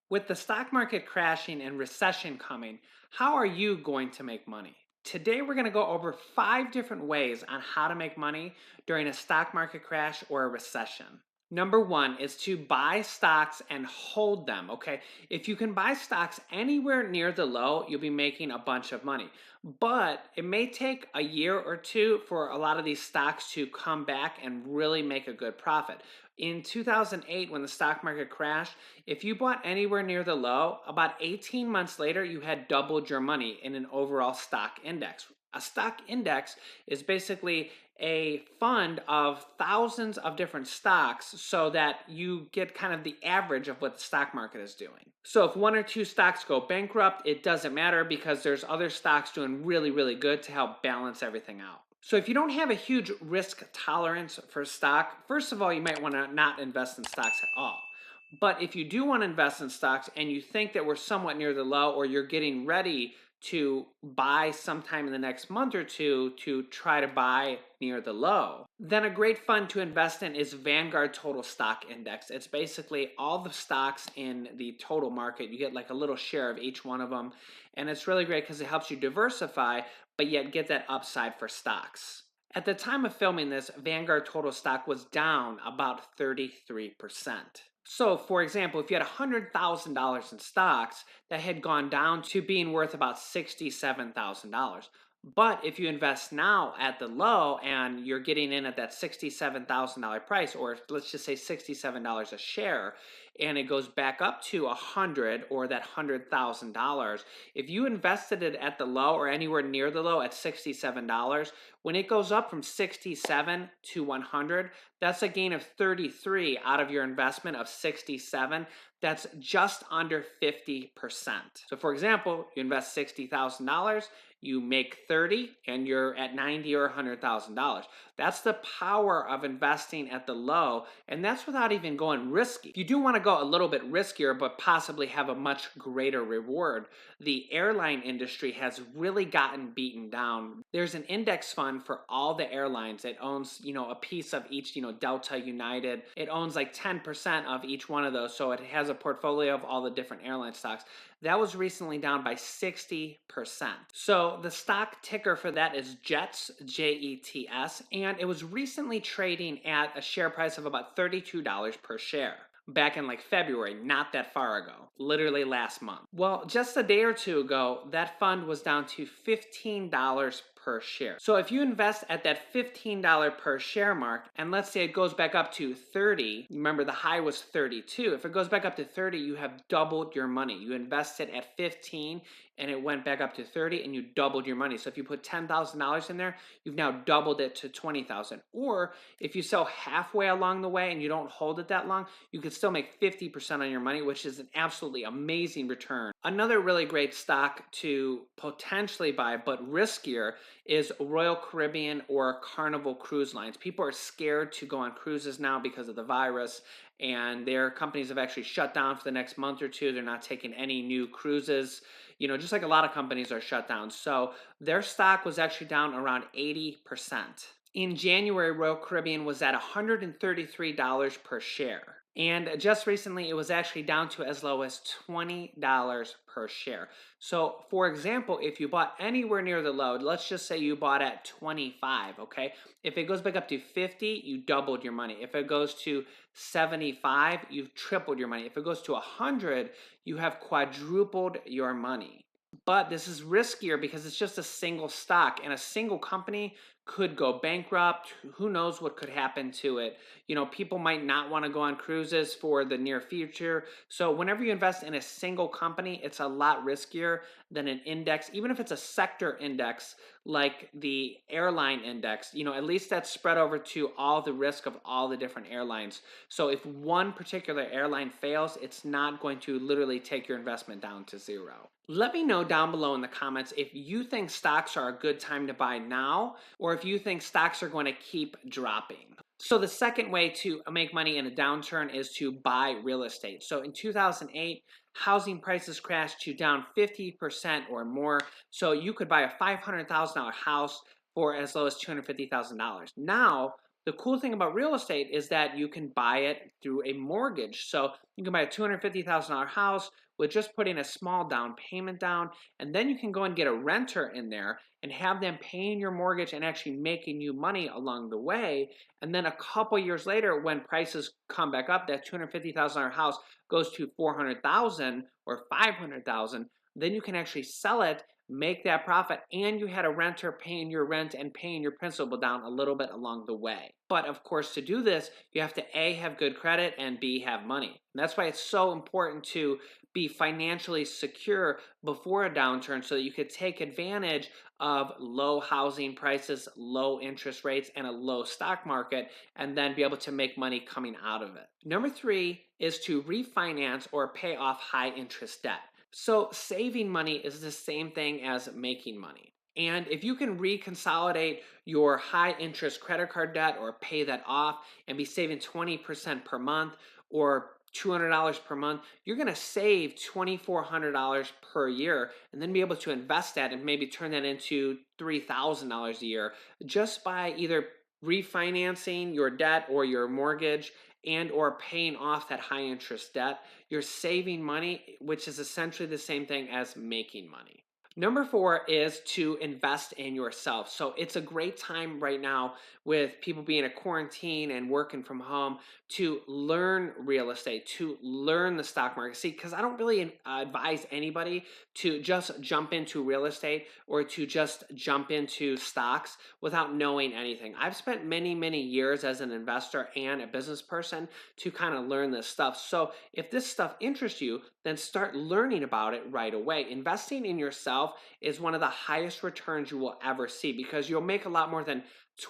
With the stock market crashing and recession coming, how are you going to make money? Today, we're going to go over 5 different ways on how to make money during a stock market crash or a recession. Number one is to buy stocks and hold them, okay? If you can buy stocks anywhere near the low, you'll be making a bunch of money. But it may take a year or two for a lot of these stocks to come back and really make a good profit. In 2008, when the stock market crashed, if you bought anywhere near the low, about 18 months later, you had doubled your money in an overall stock index. A stock index is basically a fund of thousands of different stocks so that you get kind of the average of what the stock market is doing. So if one or two stocks go bankrupt, it doesn't matter because there's other stocks doing really, really good to help balance everything out. So if you don't have a huge risk tolerance for stock, first of all, you might want to not invest in stocks at all. But if you do want to invest in stocks and you think that we're somewhat near the low or you're getting ready to buy sometime in the next month or two to try to buy near the low, then a great fund to invest in is Vanguard Total Stock Index. It's basically all the stocks in the total market. You get like a little share of each one of them. And it's really great because it helps you diversify, but yet get that upside for stocks. At the time of filming this, Vanguard Total Stock was down about 33%. So, for example, if you had $100,000 in stocks, that had gone down to being worth about $67,000. But if you invest now at the low and you're getting in at that $67,000 price, or let's just say $67 a share, and it goes back up to 100 or that $100,000, if you invested it at the low or anywhere near the low at $67, when it goes up from 67 to 100, that's a gain of 33 out of your investment of 67. That's just under 50%. So for example, you invest $60,000, you make 30 and you're at 90 or $100,000. That's the power of investing at the low, and that's without even going risky. If you do want to go a little bit riskier but possibly have a much greater reward, the airline industry has really gotten beaten down. There's an index fund for all the airlines. It owns, a piece of each, Delta, United. It owns like 10% of each one of those. So it has a portfolio of all the different airline stocks. That was recently down by 60%. So the stock ticker for that is JETS, JETS, and it was recently trading at a share price of about $32 per share. Back in like February, not that far ago, literally last month. Well, just a day or two ago, that fund was down to $15 per share. So if you invest at that $15 per share mark, and let's say it goes back up to 30, remember the high was 32. If it goes back up to 30, you have doubled your money. You invested at 15 and it went back up to 30 and you doubled your money. So if you put $10,000 in there, you've now doubled it to 20,000. Or if you sell halfway along the way and you don't hold it that long, you could still make 50% on your money, which is an absolutely amazing return. Another really great stock to potentially buy, but riskier, is Royal Caribbean or Carnival Cruise Lines. People are scared to go on cruises now because of the virus, and their companies have actually shut down for the next month or two. They're not taking any new cruises, just like a lot of companies are shut down. So their stock was actually down around 80%. In January, Royal Caribbean was at $133 per share. And just recently, it was actually down to as low as $20 per share. So, for example, if you bought anywhere near the low, let's just say you bought at 25, okay? If it goes back up to 50, you doubled your money. If it goes to 75, you've tripled your money. If it goes to 100, you have quadrupled your money. But this is riskier because it's just a single stock, and a single company could go bankrupt. Who knows what could happen to it? People might not want to go on cruises for the near future. So whenever you invest in a single company, it's a lot riskier than an index, even if it's a sector index like the airline index. At least that's spread over to all the risk of all the different airlines. So if one particular airline fails, it's not going to literally take your investment down to zero. Let me know down below in the comments if you think stocks are a good time to buy now, or if you think stocks are going to keep dropping. So the second way to make money in a downturn is to buy real estate. So in 2008, housing prices crashed to down 50% or more. So you could buy a $500,000 house for as low as $250,000. Now, The cool thing about real estate is that you can buy it through a mortgage. So you can buy a $250,000 house with just putting a small down payment down, and then you can go and get a renter in there and have them paying your mortgage and actually making you money along the way. And then a couple years later, when prices come back up, that $250,000 house goes to 400,000 or 500,000, then you can actually sell it, make that profit, and you had a renter paying your rent and paying your principal down a little bit along the way. But of course, to do this, you have to A, have good credit, and B, have money. And that's why it's so important to be financially secure before a downturn so that you could take advantage of low housing prices, low interest rates, and a low stock market, and then be able to make money coming out of it. Number three is to refinance or pay off high interest debt. So saving money is the same thing as making money. And if you can reconsolidate your high interest credit card debt or pay that off and be saving 20% per month or $200 per month, you're going to save $2,400 per year and then be able to invest that and maybe turn that into $3,000 a year just by either refinancing your debt or your mortgage and or paying off that high interest debt. You're saving money, which is essentially the same thing as making money. Number four is to invest in yourself. So it's a great time right now with people being in quarantine and working from home to learn real estate, to learn the stock market. See, because I don't really advise anybody to just jump into real estate or to just jump into stocks without knowing anything. I've spent many, many years as an investor and a business person to kind of learn this stuff. So if this stuff interests you, then start learning about it right away. Investing in yourself is one of the highest returns you will ever see because you'll make a lot more than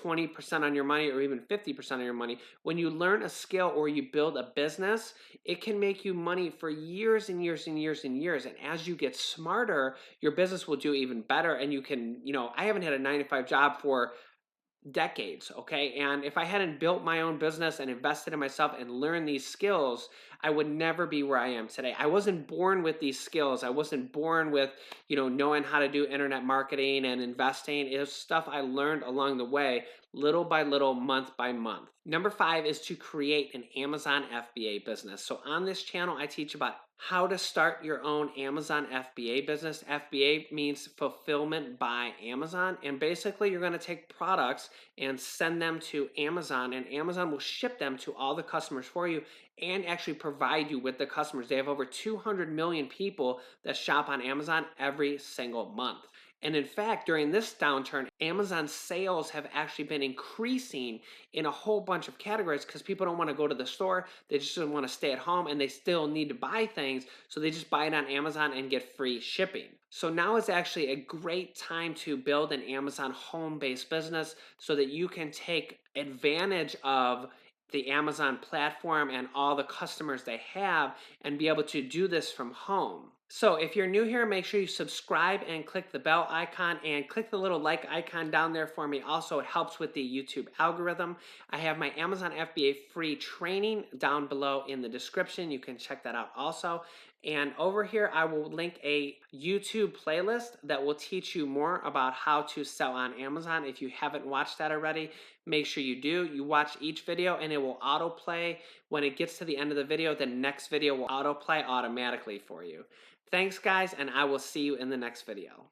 20% on your money or even 50% of your money. When you learn a skill or you build a business, it can make you money for years and years and years and years. And as you get smarter, your business will do even better. And you can, I haven't had a 9 to 5 job for decades, okay? And if I hadn't built my own business and invested in myself and learned these skills, I would never be where I am today. I wasn't born with these skills. I wasn't born with, knowing how to do internet marketing and investing. It was stuff I learned along the way, little by little, month by month. Number five is to create an Amazon FBA business. So on this channel, I teach about how to start your own Amazon FBA business. FBA means fulfillment by Amazon. And basically, you're going to take products and send them to Amazon, and Amazon will ship them to all the customers for you and actually provide you with the customers. They have over 200 million people that shop on Amazon every single month. And in fact, during this downturn, Amazon sales have actually been increasing in a whole bunch of categories because people don't want to go to the store. They just don't want to stay at home and they still need to buy things. So they just buy it on Amazon and get free shipping. So now is actually a great time to build an Amazon home-based business so that you can take advantage of the Amazon platform and all the customers they have and be able to do this from home. So if you're new here, make sure you subscribe and click the bell icon and click the little like icon down there for me. Also, it helps with the YouTube algorithm. I have my Amazon FBA free training down below in the description. You can check that out also. And over here, I will link a YouTube playlist that will teach you more about how to sell on Amazon. If you haven't watched that already, make sure you do. You watch each video and it will autoplay. When it gets to the end of the video, the next video will autoplay automatically for you. Thanks, guys, and I will see you in the next video.